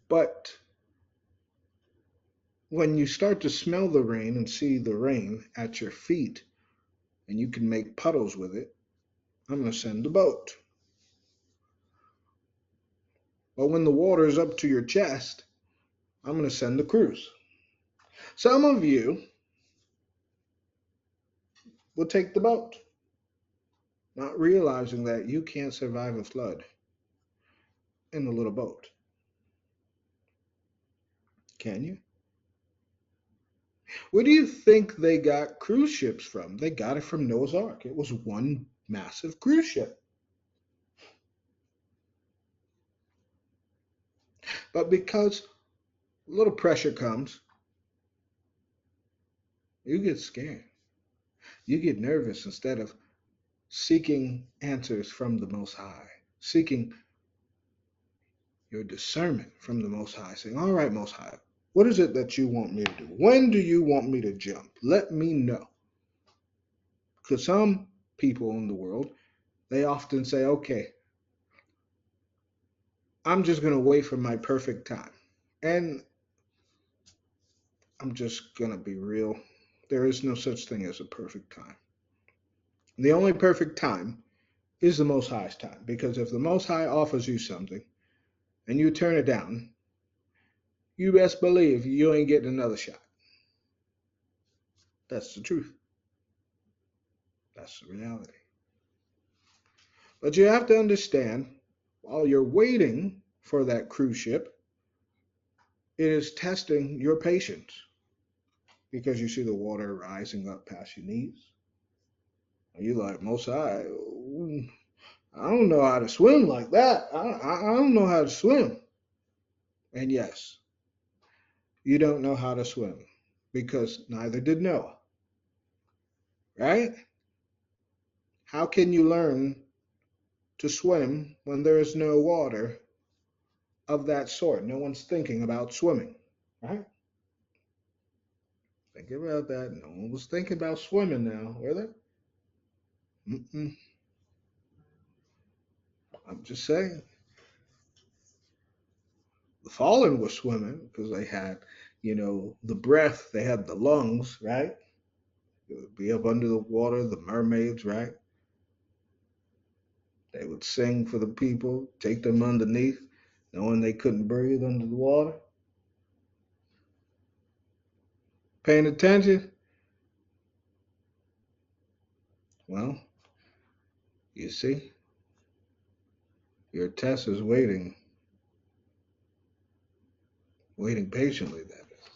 But when you start to smell the rain and see the rain at your feet, and you can make puddles with it, I'm going to send the boat. But when the water is up to your chest, I'm going to send the cruise. Some of you will take the boat, not realizing that you can't survive a flood in a little boat. Can you? Where do you think they got cruise ships from? They got it from Noah's Ark. It was one massive cruise ship. But because a little pressure comes, you get scared. You get nervous instead of seeking answers from the Most High, seeking your discernment from the Most High, saying, all right, Most High, what is it that you want me to do? When do you want me to jump? Let me know. Because some people in the world, they often say, okay, I'm just going to wait for my perfect time. And I'm just going to be real. There is no such thing as a perfect time. The only perfect time is the Most High's time. Because if the Most High offers you something and you turn it down, you best believe you ain't getting another shot. That's the truth. That's the reality. But you have to understand, while you're waiting for that cruise ship, it is testing your patience because you see the water rising up past your knees. And you're like, Most High, I don't know how to swim like that. I don't know how to swim. And yes, you don't know how to swim because neither did Noah, right? How can you learn to swim when there is no water of that sort? No one's thinking about swimming, right? Think about that. No one was thinking about swimming now, were they? Mm-mm. I'm just saying. The fallen were swimming because they had, the breath, they had the lungs, right? They would be up under the water, the mermaids, right? They would sing for the people, take them underneath, knowing they couldn't breathe under the water. Paying attention? Well, you see, your test is waiting patiently, that is.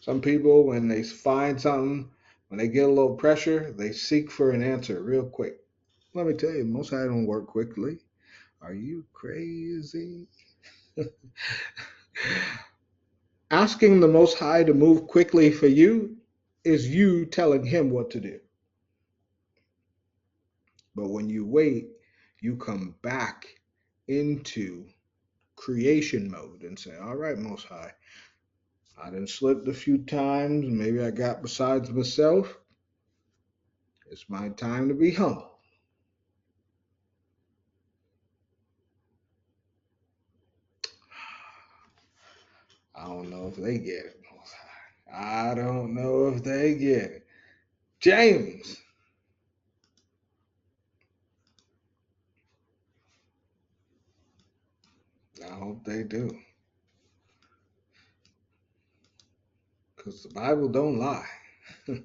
Some people, when they find something, when they get a little pressure, they seek for an answer real quick. Let me tell you, most High don't work quickly. Are you crazy? Asking the Most High to move quickly for you is you telling him what to do. But when you wait, you come back into creation mode and say, all right, Most High, I done slipped a few times. Maybe I got besides myself. It's my time to be humble. I don't know if they get it, Most High. I don't know if they get it. James. I hope they do. Because the Bible don't lie. We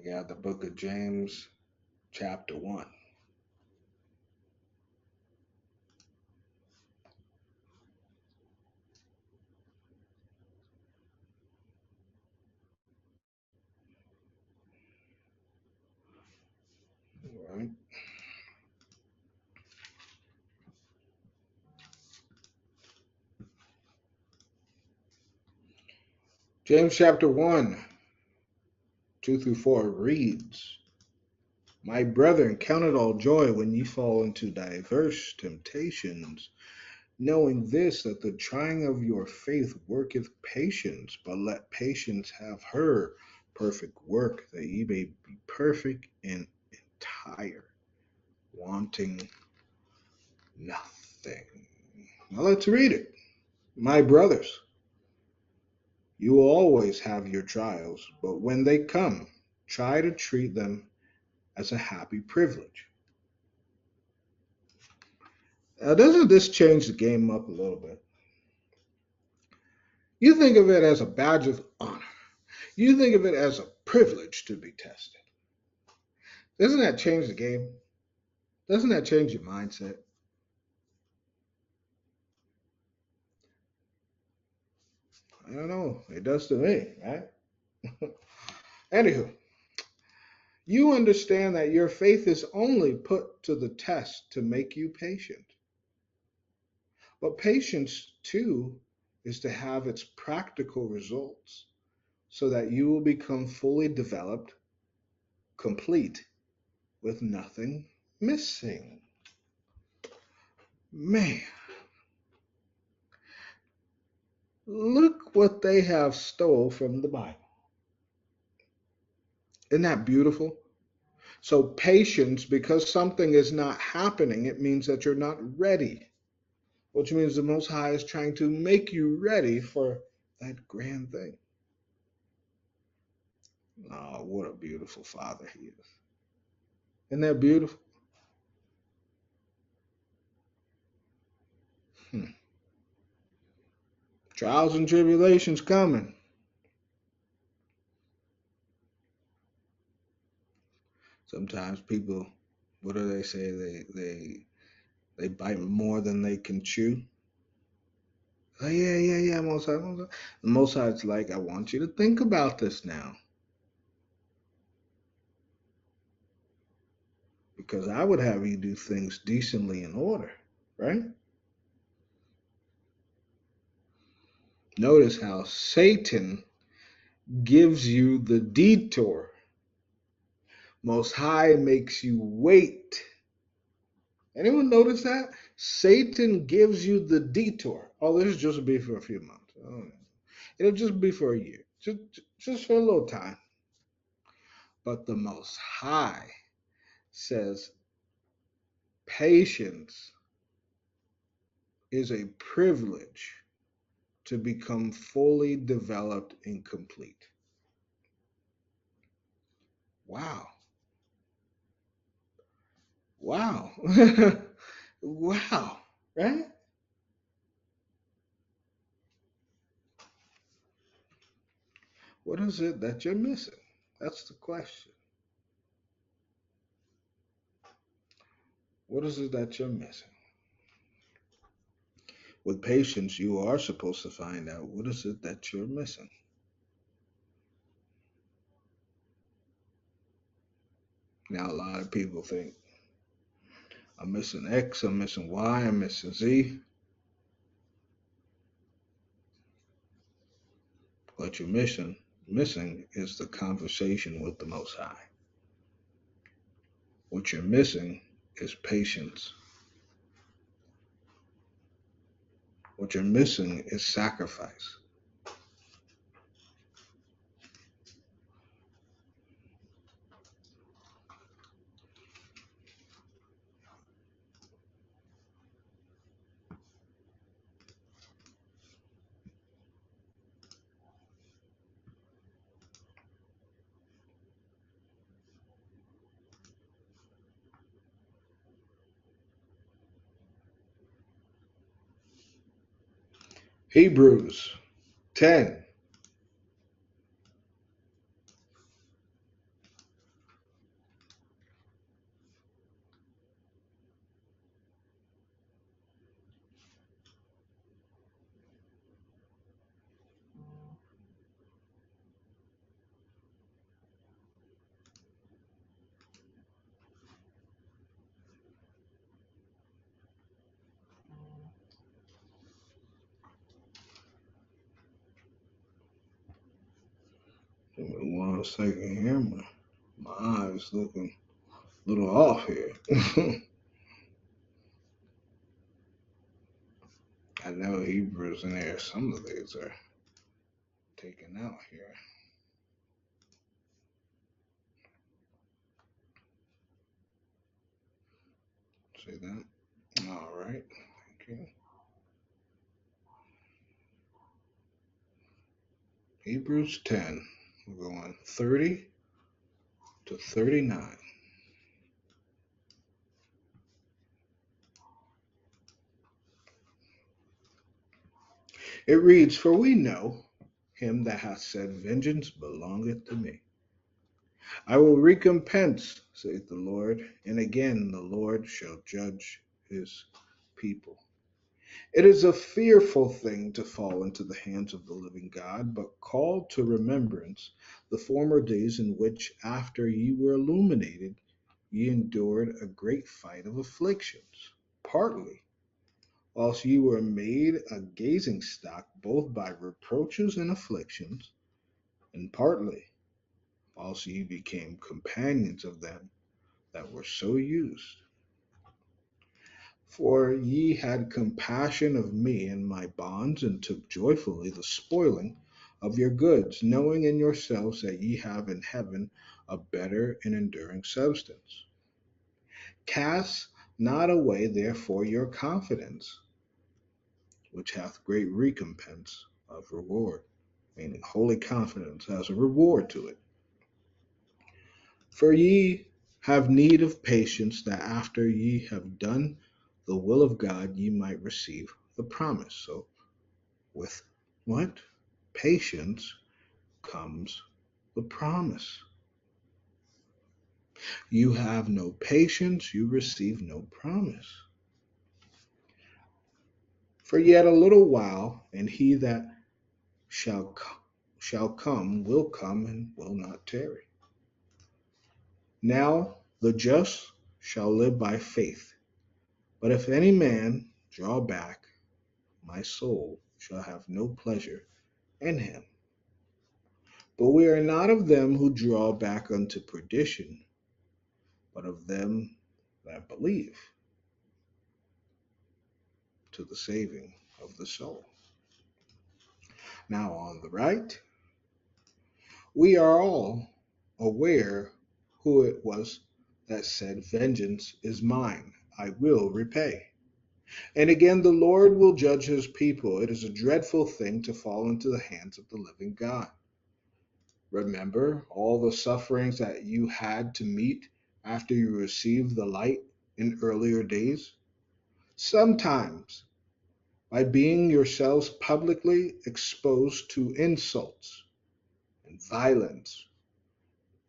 got the book of James, chapter 1. All right. James chapter 1, 2 through 4 reads, My brethren, count it all joy when ye fall into diverse temptations, knowing this, that the trying of your faith worketh patience. But let patience have her perfect work, that ye may be perfect and entire, wanting nothing. Now let's read it. My brothers, you will always have your trials, but when they come, try to treat them as a happy privilege. Now, doesn't this change the game up a little bit? You think of it as a badge of honor. You think of it as a privilege to be tested. Doesn't that change the game? Doesn't that change your mindset? I don't know. It does to me, right? Anywho, you understand that your faith is only put to the test to make you patient. But patience, too, is to have its practical results so that you will become fully developed, complete, with nothing missing. Man, look what they have stole from the Bible. Isn't that beautiful? So, patience, because something is not happening, it means that you're not ready, which means the Most High is trying to make you ready for that grand thing. Oh, what a beautiful father he is. Isn't that beautiful? Hmm. Trials and tribulations coming. Sometimes people, what do they say? They bite more than they can chew. Oh yeah, yeah, yeah, Most High, Most High. The Most High's like, I want you to think about this now, because I would have you do things decently in order, right? Notice how Satan gives you the detour. Most High makes you wait. Anyone notice that? Satan gives you the detour. Oh, this will just be for a few months. Oh, it'll just be for a year. Just for a little time. But the Most High says patience is a privilege to become fully developed and complete. Wow. Wow. Wow. Right? What is it that you're missing? That's the question. What is it that you're missing? With patience, you are supposed to find out what is it that you're missing. Now, a lot of people think, I'm missing X, I'm missing Y, I'm missing Z. What you're missing is the conversation with the Most High. What you're missing is patience. What you're missing is sacrifice. Hebrews 10. Give me 1 second here. My eyes looking a little off here. I know Hebrews in there. Some of these are taken out here. See that? All right. Thank you. Hebrews 10. We're going 30 to 39. It reads, For we know him that hath said, Vengeance belongeth to me. I will recompense, saith the Lord, and again the Lord shall judge his people. It is a fearful thing to fall into the hands of the living God, but call to remembrance the former days in which, after ye were illuminated, ye endured a great fight of afflictions, partly whilst ye were made a gazing stock both by reproaches and afflictions, and partly whilst ye became companions of them that were so used. For ye had compassion of me and my bonds, and took joyfully the spoiling of your goods, knowing in yourselves that ye have in heaven a better and enduring substance. Cast not away therefore your confidence, which hath great recompense of reward. Meaning, holy confidence has a reward to it. For ye have need of patience, that after ye have done the will of God, ye might receive the promise. So, with what? Patience comes the promise. You have no patience, you receive no promise. For yet a little while, and he that shall come will come and will not tarry. Now the just shall live by faith. But if any man draw back, my soul shall have no pleasure in him. But we are not of them who draw back unto perdition, but of them that believe to the saving of the soul. Now on the right, we are all aware who it was that said, vengeance is mine, I will repay. And again, the Lord will judge his people. It is a dreadful thing to fall into the hands of the living God. Remember all the sufferings that you had to meet after you received the light in earlier days? Sometimes by being yourselves publicly exposed to insults and violence,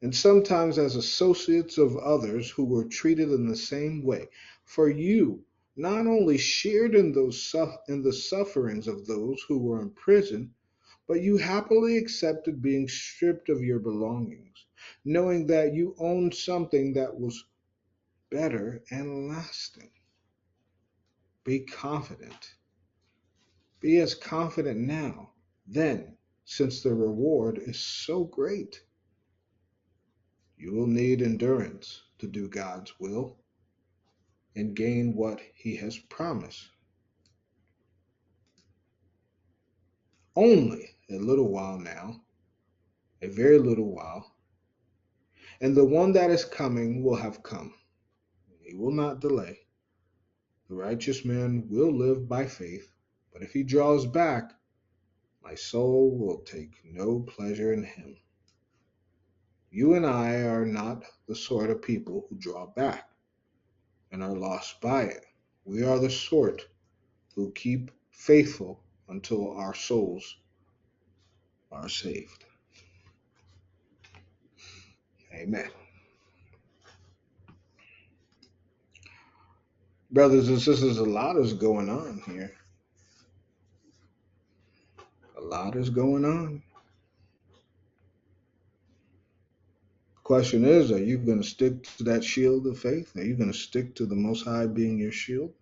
and sometimes as associates of others who were treated in the same way. For you not only shared in the sufferings of those who were in prison, but you happily accepted being stripped of your belongings, knowing that you owned something that was better and lasting. Be confident. Be as confident now, then, since the reward is so great. You will need endurance to do God's will and gain what he has promised. Only a little while now, a very little while, and the one that is coming will have come. He will not delay. The righteous man will live by faith, but if he draws back, my soul will take no pleasure in him. You and I are not the sort of people who draw back and are lost by it. We are the sort who keep faithful until our souls are saved. Amen. Brothers and sisters, a lot is going on here. A lot is going on. The question is, are you going to stick to that shield of faith? Are you going to stick to the Most High being your shield?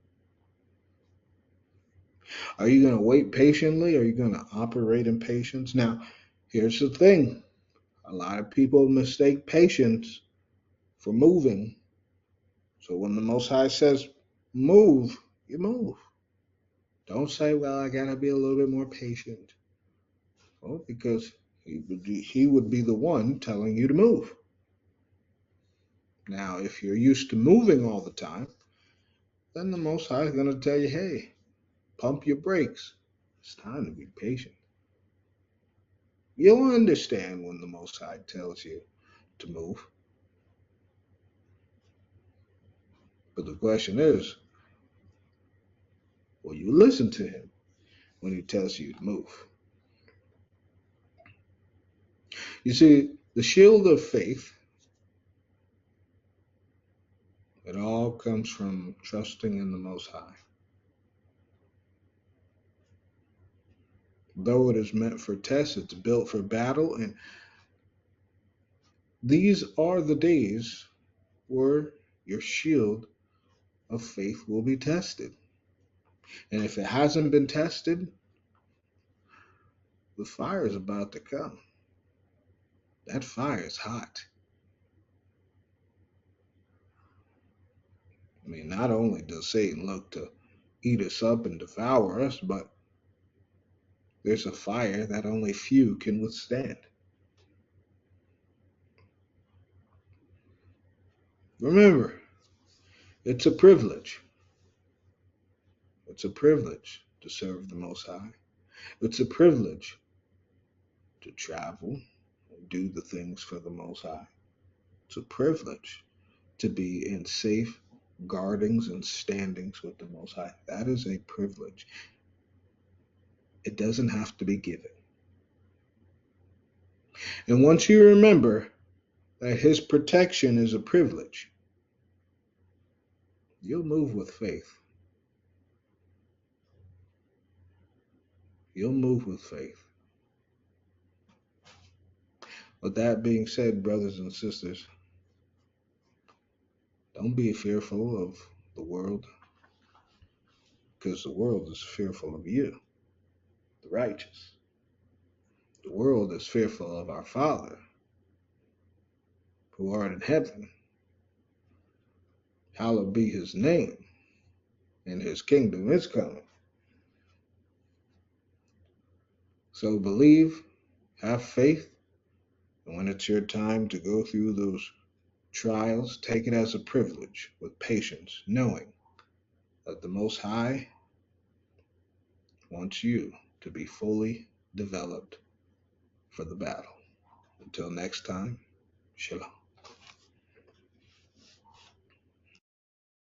Are you going to wait patiently? Are you going to operate in patience? Now, here's the thing. A lot of people mistake patience for moving. So when the Most High says move, you move. Don't say, well, I got to be a little bit more patient. Well, because he would be the one telling you to move. Now, if you're used to moving all the time, then the Most High is going to tell you, hey, pump your brakes. It's time to be patient. You'll understand when the Most High tells you to move. But the question is, will you listen to him when he tells you to move? You see, the shield of faith, it all comes from trusting in the Most High. Though it is meant for tests, it's built for battle, and these are the days where your shield of faith will be tested. And if it hasn't been tested, the fire is about to come. That fire is hot. I mean, not only does Satan look to eat us up and devour us, but there's a fire that only few can withstand. Remember, it's a privilege. It's a privilege to serve the Most High. It's a privilege to travel and do the things for the Most High. It's a privilege to be in safe guardings and standings with the Most High. That is a privilege. It doesn't have to be given. And once you remember that His protection is a privilege, you'll move with faith. You'll move with faith. With that being said, brothers and sisters, don't be fearful of the world, because the world is fearful of you, the righteous. The world is fearful of our Father, who art in heaven. Hallowed be His name, and His kingdom is coming. So believe, have faith, and when it's your time to go through those trials, take it as a privilege with patience, knowing that the Most High wants you to be fully developed for the battle. Until next time, Shalom.